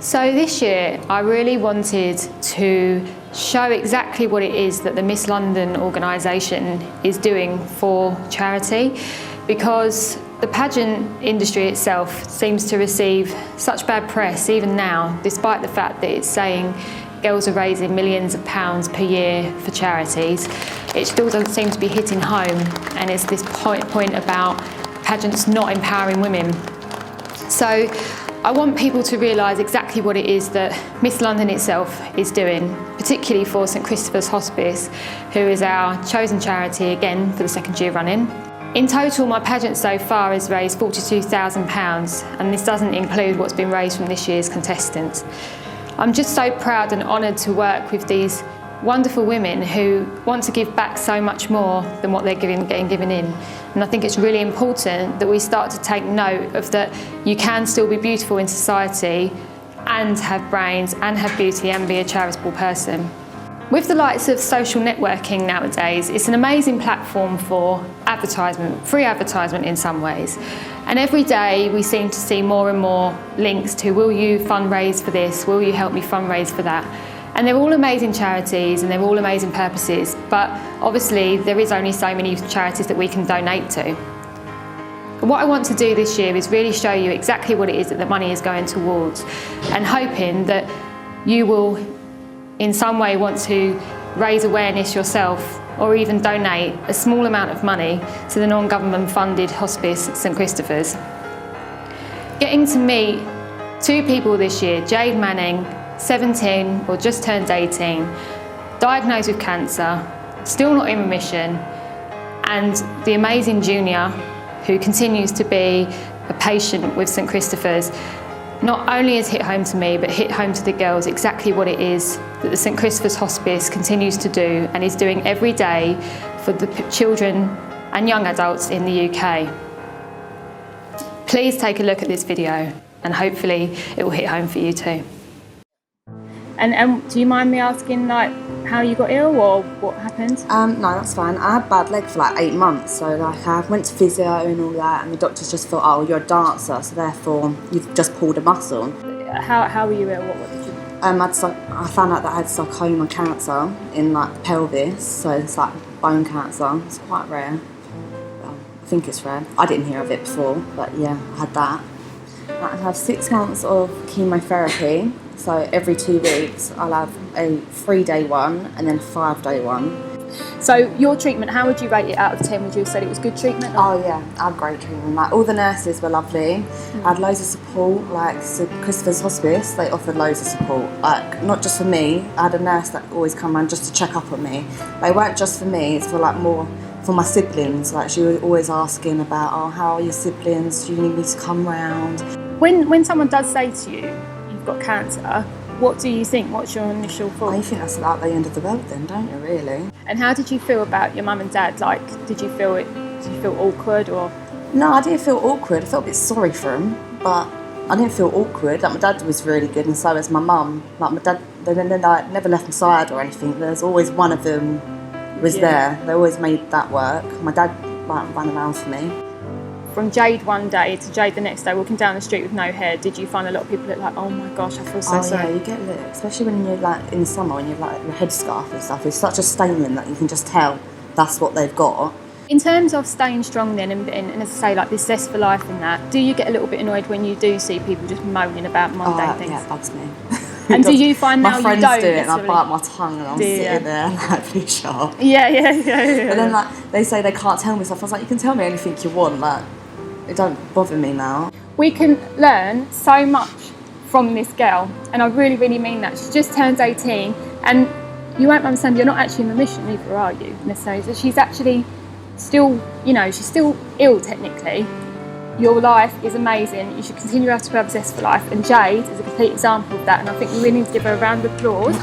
So this year I really wanted to show exactly what it is that the Miss London organisation is doing for charity, because the pageant industry itself seems to receive such bad press even now, despite the fact that it's saying girls are raising millions of pounds per year for charities. It still doesn't seem to be hitting home, and it's this point about pageants not empowering women. So I want people to realise exactly what it is that Miss London itself is doing, particularly for St Christopher's Hospice, who is our chosen charity again for the second year running. In total, my pageant so far has raised £42,000, and this doesn't include what's been raised from this year's contestants. I'm just so proud and honoured to work with these wonderful women who want to give back so much more than what they're getting given in. And I think it's really important that we start to take note of that you can still be beautiful in society and have brains and have beauty and be a charitable person. With the likes of social networking nowadays, it's an amazing platform for advertisement, free advertisement in some ways. And every day we seem to see more and more links to, will you fundraise for this? Will you help me fundraise for that? And they're all amazing charities and they're all amazing purposes, but obviously there is only so many charities that we can donate to. What I want to do this year is really show you exactly what it is that the money is going towards, and hoping that you will in some way want to raise awareness yourself or even donate a small amount of money to the non-government funded hospice St Christopher's. Getting to meet two people this year, Jade Manning, 17 or just turned 18, diagnosed with cancer, still not in remission, and the amazing Junior, who continues to be a patient with St Christopher's, not only has hit home to me, but hit home to the girls exactly what it is that the St Christopher's Hospice continues to do and is doing every day for the children and young adults in the UK. Please take a look at this video and hopefully it will hit home for you too. And do you mind me asking how you got ill or what happened? No, that's fine. I had bad leg for 8 months, so I went to physio and all that, and the doctors just thought, oh, you're a dancer, so therefore you've just pulled a muscle. How were you ill? What did you? I found out that I had sarcoma cancer in the pelvis, so it's bone cancer. It's quite rare. I think it's rare. I didn't hear of it before, but yeah, I had that. I have 6 months of chemotherapy. So every 2 weeks I'll have a 3-day one and then 5-day one. So your treatment, how would you rate it out of 10? Would you have said it was good treatment? Oh yeah, I had great treatment. All the nurses were lovely. I had loads of support, St Christopher's Hospice, they offered loads of support. Not just for me, I had a nurse that always come around just to check up on me. They weren't just for me, it's for more for my siblings. She was always asking about, oh, how are your siblings? Do you need me to come round? When someone does say to you, you've got cancer, what do you think? What's your initial thought? I think that's the end of the world then, don't you, really? And how did you feel about your mum and dad? Did you feel awkward or? No, I didn't feel awkward. I felt a bit sorry for them, but I didn't feel awkward. My dad was really good, and so was my mum. My dad, they never left my side or anything. There's always one of them was there. They always made that work. My dad ran around for me. From Jade one day to Jade the next day, walking down the street with no hair, did you find a lot of people look oh my gosh, I feel so sorry? Yeah, you get lit, especially when you're in the summer when you have your headscarf and stuff. It's such a statement that you can just tell that's what they've got. In terms of staying strong then, and as I say, this zest for life and that, do you get a little bit annoyed when you do see people just moaning about mundane things? Yeah, it bugs me. And do you find now you don't? My friends do it and I bite my tongue and I'm sitting there really sharp. Yeah. But then they say they can't tell me stuff. I was you can tell me anything you want, it don't bother me now. We can learn so much from this girl, and I really, really mean that. She just turned 18, and you won't understand, you're not actually in remission either, are you, necessarily? So she's actually still, she's still ill technically. Your life is amazing. You should continue to have zest for life, and Jade is a complete example of that, and I think we really need to give her a round of applause.